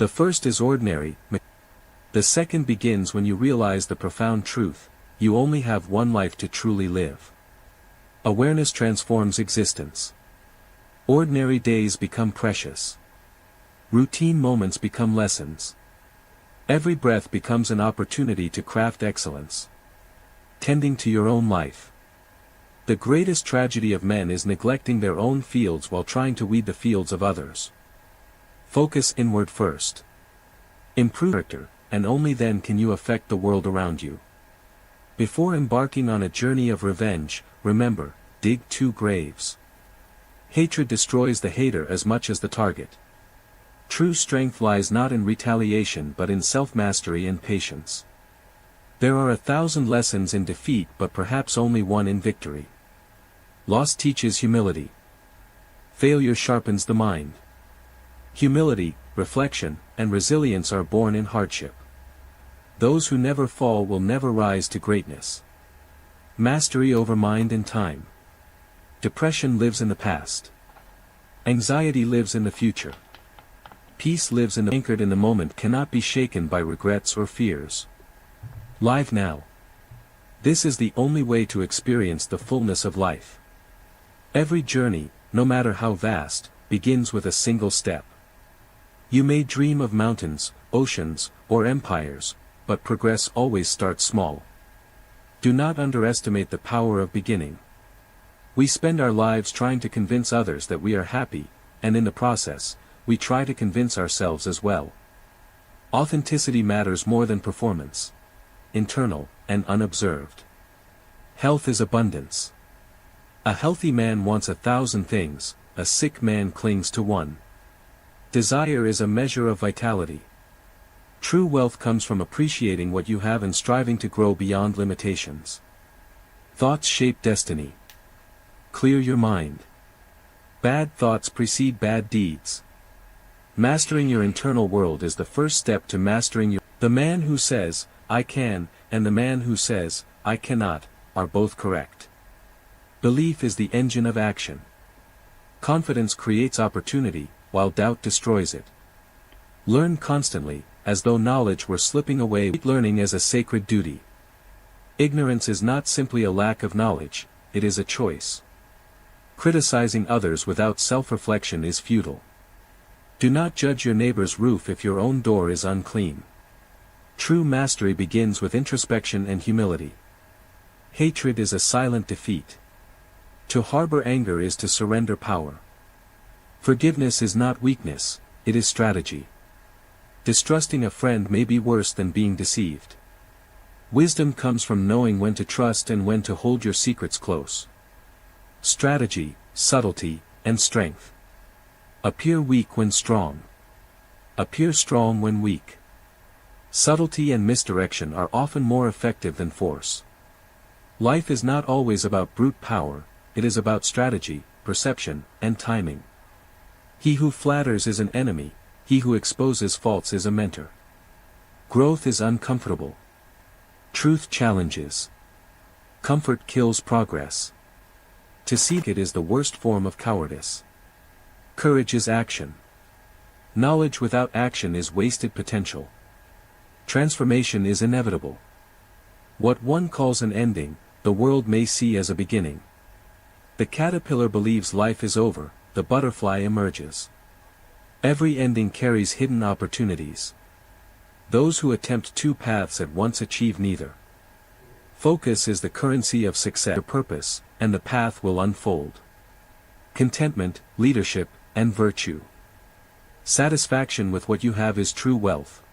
The first is ordinary. The second begins when you realize the profound truth: you only have one life to truly live. Awareness transforms existence. Ordinary days become precious. Routine moments become lessons. Every breath becomes an opportunity to craft excellence. Tending to your own life. The greatest tragedy of men is neglecting their own fields while trying to weed the fields of others. Focus inward first. Improve character, and only then can you affect the world around you. Before embarking on a journey of revenge, remember, dig 2 graves. Hatred destroys the hater as much as the target. True strength lies not in retaliation but in self-mastery and patience. There are 1,000 lessons in defeat but perhaps only one in victory. Loss teaches humility. Failure sharpens the mind. Humility, reflection, and resilience are born in hardship. Those who never fall will never rise to greatness. Mastery over mind and time. Depression lives in the past. Anxiety lives in the future. Peace lives in the anchored in the moment, cannot be shaken by regrets or fears. Live now. This is the only way to experience the fullness of life. Every journey, no matter how vast, begins with a single step. You may dream of mountains, oceans, or empires, but progress always starts small. Do not underestimate the power of beginning. We spend our lives trying to convince others that we are happy, and in the process, we try to convince ourselves as well. Authenticity matters more than performance. Internal, and unobserved. Health is abundance. A healthy man wants 1,000 things, a sick man clings to one. Desire is a measure of vitality. True wealth comes from appreciating what you have and striving to grow beyond limitations. Thoughts shape destiny. Clear your mind. Bad thoughts precede bad deeds. Mastering your internal world is the first step to mastering your... The man who says, "I can," and the man who says, "I cannot," are both correct. Belief is the engine of action. Confidence creates opportunity, while doubt destroys it. Learn constantly, as though knowledge were slipping away. Treat learning as a sacred duty. Ignorance is not simply a lack of knowledge, it is a choice. Criticizing others without self-reflection is futile. Do not judge your neighbor's roof if your own door is unclean. True mastery begins with introspection and humility. Hatred is a silent defeat. To harbor anger is to surrender power. Forgiveness is not weakness, it is strategy. Distrusting a friend may be worse than being deceived. Wisdom comes from knowing when to trust and when to hold your secrets close. Strategy, subtlety, and strength. Appear weak when strong. Appear strong when weak. Subtlety and misdirection are often more effective than force. Life is not always about brute power, it is about strategy, perception, and timing. He who flatters is an enemy, he who exposes faults is a mentor. Growth is uncomfortable. Truth challenges. Comfort kills progress. To seek it is the worst form of cowardice. Courage is action. Knowledge without action is wasted potential. Transformation is inevitable. What one calls an ending, the world may see as a beginning. The caterpillar believes life is over, the butterfly emerges. Every ending carries hidden opportunities. Those who attempt 2 paths at once achieve neither. Focus is the currency of success. Your purpose, and the path will unfold. Contentment, leadership, and virtue. Satisfaction with what you have is true wealth.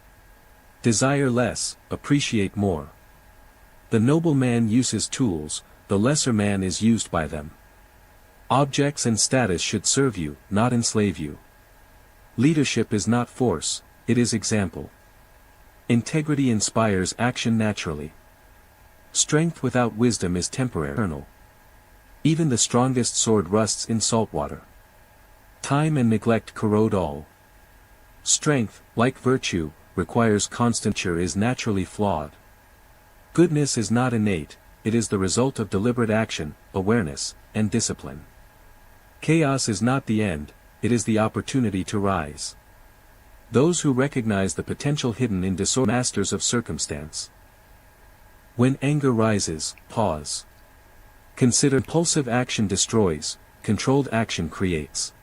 Desire less, appreciate more. The noble man uses tools, the lesser man is used by them. Objects and status should serve you, not enslave you. Leadership is not force, it is example. Integrity inspires action naturally. Strength without wisdom is temporary. Even the strongest sword rusts in salt water. Time and neglect corrode all. Strength, like virtue, requires constant care is naturally flawed. Goodness is not innate, it is the result of deliberate action, awareness, and discipline. Chaos is not the end, it is the opportunity to rise. Those who recognize the potential hidden in disorder are masters of circumstance. When anger rises, pause. Consider impulsive action destroys, controlled action creates.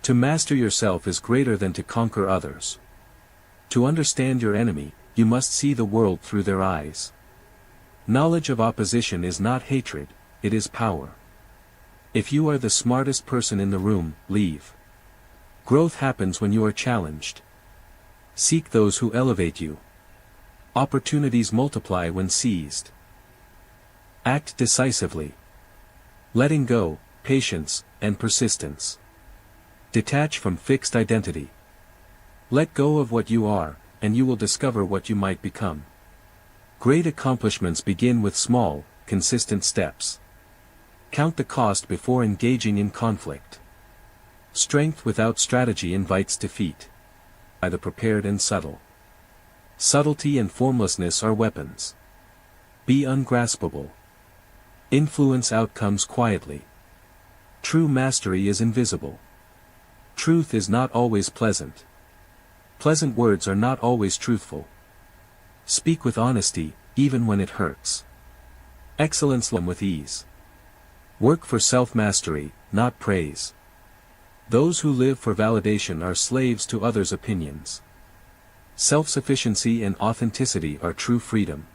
To master yourself is greater than to conquer others. To understand your enemy, you must see the world through their eyes. Knowledge of opposition is not hatred, it is power. If you are the smartest person in the room, leave. Growth happens when you are challenged. Seek those who elevate you. Opportunities multiply when seized. Act decisively. Letting go, patience, and persistence. Detach from fixed identity. Let go of what you are, and you will discover what you might become. Great accomplishments begin with small, consistent steps. Count the cost before engaging in conflict. Strength without strategy invites defeat. By the prepared and subtle. Subtlety and formlessness are weapons. Be ungraspable. Influence outcomes quietly. True mastery is invisible. Truth is not always pleasant. Pleasant words are not always truthful. Speak with honesty, even when it hurts. Excellence with ease. Work for self-mastery, not praise. Those who live for validation are slaves to others' opinions. Self-sufficiency and authenticity are true freedom.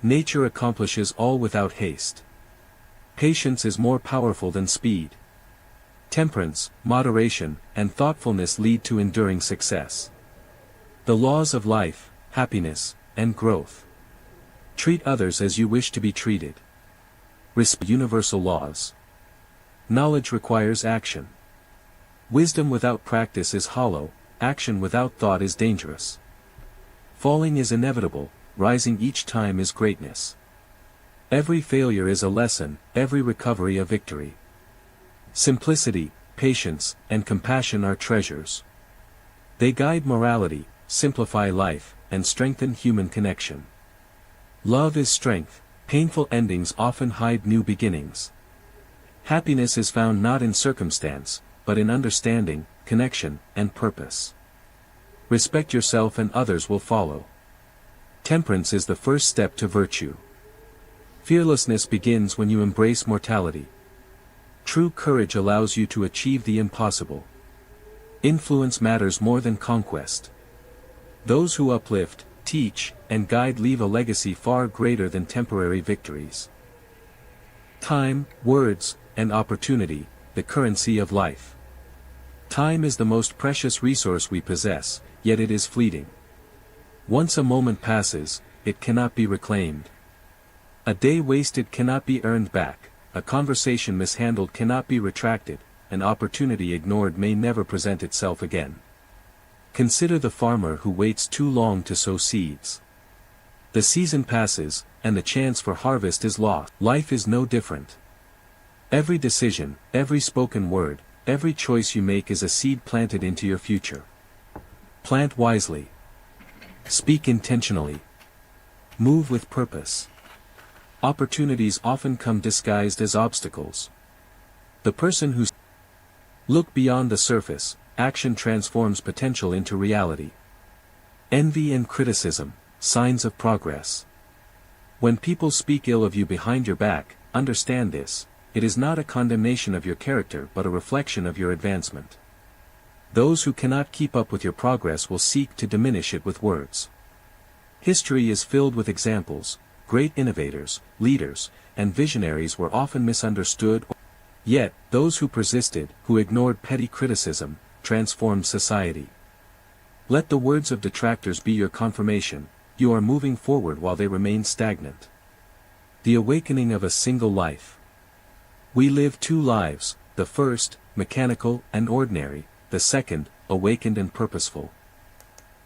Nature accomplishes all without haste. Patience is more powerful than speed. Temperance, moderation, and thoughtfulness lead to enduring success. The laws of life, happiness, and growth. Treat others as you wish to be treated. Respect universal laws. Knowledge requires action. Wisdom without practice is hollow, action without thought is dangerous. Falling is inevitable, rising each time is greatness. Every failure is a lesson, every recovery a victory. Simplicity, patience, and compassion are treasures. They guide morality, simplify life, and strengthen human connection. Love is strength, painful endings often hide new beginnings. Happiness is found not in circumstance, but in understanding, connection, and purpose. Respect yourself and others will follow. Temperance is the first step to virtue. Fearlessness begins when you embrace mortality. True courage allows you to achieve the impossible. Influence matters more than conquest. Those who uplift, teach, and guide leave a legacy far greater than temporary victories. Time, words, and opportunity, the currency of life. Time is the most precious resource we possess, yet it is fleeting. Once a moment passes, it cannot be reclaimed. A day wasted cannot be earned back, a conversation mishandled cannot be retracted, an opportunity ignored may never present itself again. Consider the farmer who waits too long to sow seeds. The season passes, and the chance for harvest is lost. Life is no different. Every decision, every spoken word, every choice you make is a seed planted into your future. Plant wisely. Speak intentionally. Move with purpose. Opportunities often come disguised as obstacles. The person who looks beyond the surface, action transforms potential into reality. Envy and criticism, signs of progress. When people speak ill of you behind your back, understand this, it is not a condemnation of your character but a reflection of your advancement. Those who cannot keep up with your progress will seek to diminish it with words. History is filled with examples. Great innovators, leaders, and visionaries were often misunderstood. Yet, those who persisted, who ignored petty criticism, transformed society. Let the words of detractors be your confirmation, you are moving forward while they remain stagnant. The awakening of a single life. We live two lives, the first, mechanical and ordinary, the second, awakened and purposeful.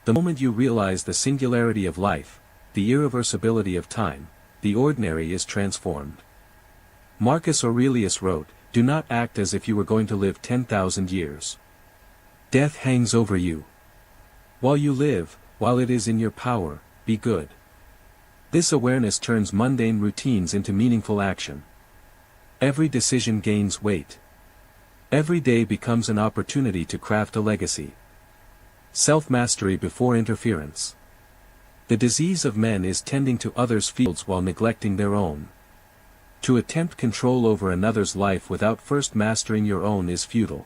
The moment you realize the singularity of life, the irreversibility of time, the ordinary is transformed. Marcus Aurelius wrote, "Do not act as if you were going to live 10,000 years. Death hangs over you. While you live, while it is in your power, be good." This awareness turns mundane routines into meaningful action. Every decision gains weight. Every day becomes an opportunity to craft a legacy. Self-mastery before interference. The disease of men is tending to others' fields while neglecting their own. To attempt control over another's life without first mastering your own is futile.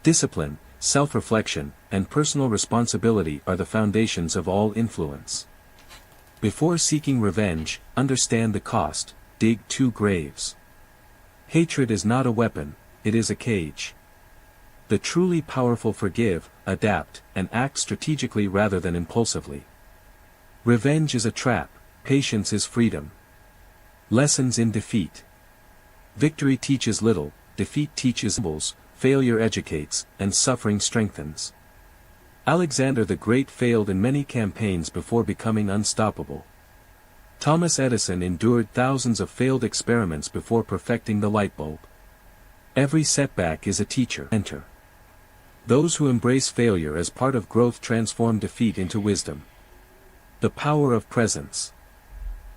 Discipline, self-reflection, and personal responsibility are the foundations of all influence. Before seeking revenge, understand the cost, dig 2 graves. Hatred is not a weapon, it is a cage. The truly powerful forgive, adapt, and act strategically rather than impulsively. Revenge is a trap, patience is freedom. Lessons in defeat. Victory teaches little, defeat teaches symbols, failure educates, and suffering strengthens. Alexander the Great failed in many campaigns before becoming unstoppable. Thomas Edison endured thousands of failed experiments before perfecting the light bulb. Every setback is a teacher. Enter. Those who embrace failure as part of growth transform defeat into wisdom. The power of presence.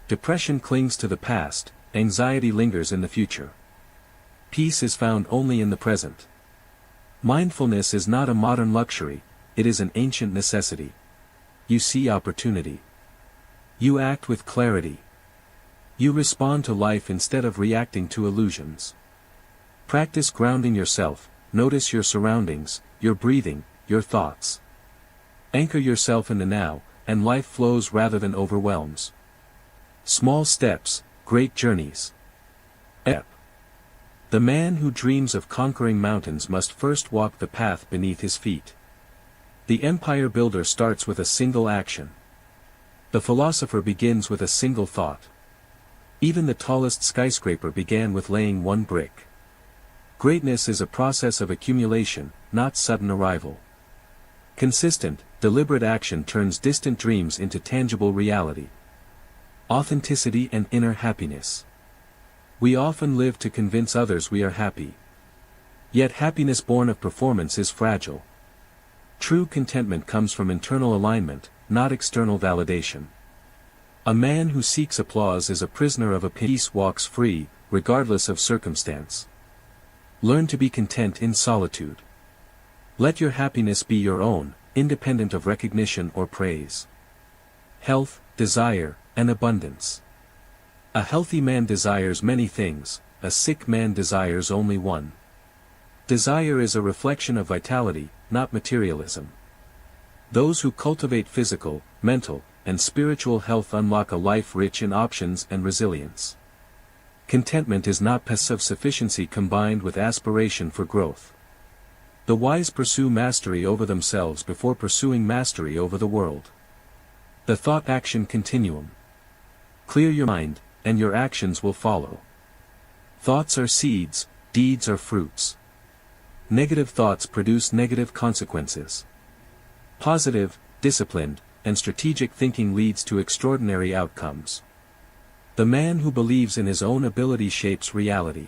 Depression clings to the past, anxiety lingers in the future. Peace is found only in the present. Mindfulness is not a modern luxury, it is an ancient necessity. You see opportunity. You act with clarity. You respond to life instead of reacting to illusions. Practice grounding yourself, notice your surroundings, your breathing, your thoughts. Anchor yourself in the now, and life flows rather than overwhelms. Small steps, great journeys. Ep. The man who dreams of conquering mountains must first walk the path beneath his feet. The empire builder starts with a single action. The philosopher begins with a single thought. Even the tallest skyscraper began with laying 1 brick. Greatness is a process of accumulation, not sudden arrival. Consistent, deliberate action turns distant dreams into tangible reality. Authenticity and inner happiness. We often live to convince others we are happy. Yet happiness born of performance is fragile. True contentment comes from internal alignment, not external validation. A man who seeks applause is a prisoner of opinion. Peace walks free, regardless of circumstance. Learn to be content in solitude. Let your happiness be your own, independent of recognition or praise. Health, desire, and abundance. A healthy man desires many things, a sick man desires only one. Desire is a reflection of vitality, not materialism. Those who cultivate physical, mental, and spiritual health unlock a life rich in options and resilience. Contentment is not passive sufficiency combined with aspiration for growth. The wise pursue mastery over themselves before pursuing mastery over the world. The thought-action continuum. Clear your mind, and your actions will follow. Thoughts are seeds, deeds are fruits. Negative thoughts produce negative consequences. Positive, disciplined, and strategic thinking leads to extraordinary outcomes. The man who believes in his own ability shapes reality.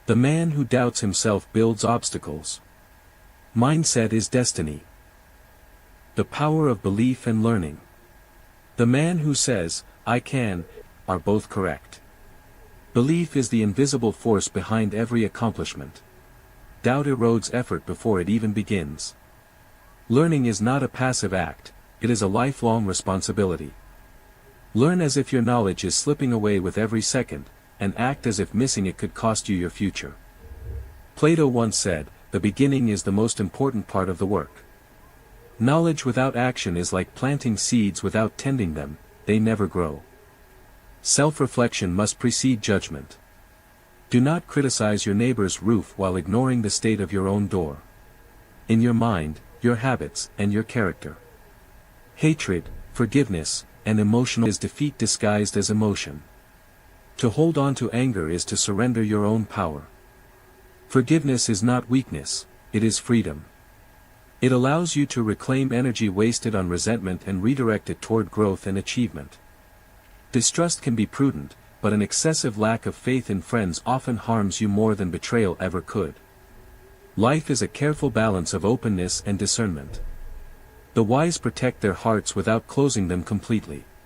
The man who doubts himself builds obstacles. Mindset is destiny. The power of belief and learning. The man who says, "I can," are both correct. Belief is the invisible force behind every accomplishment. Doubt erodes effort before it even begins. Learning is not a passive act, it is a lifelong responsibility. Learn as if your knowledge is slipping away with every second, and act as if missing it could cost you your future. Plato once said, "The beginning is the most important part of the work." Knowledge without action is like planting seeds without tending them, they never grow. Self-reflection must precede judgment. Do not criticize your neighbor's roof while ignoring the state of your own door. In your mind, your habits, and your character. Hatred, forgiveness, and emotional is defeat disguised as emotion. To hold on to anger is to surrender your own power. Forgiveness is not weakness, it is freedom. It allows you to reclaim energy wasted on resentment and redirect it toward growth and achievement. Distrust can be prudent, but an excessive lack of faith in friends often harms you more than betrayal ever could. Life is a careful balance of openness and discernment. The wise protect their hearts without closing them completely.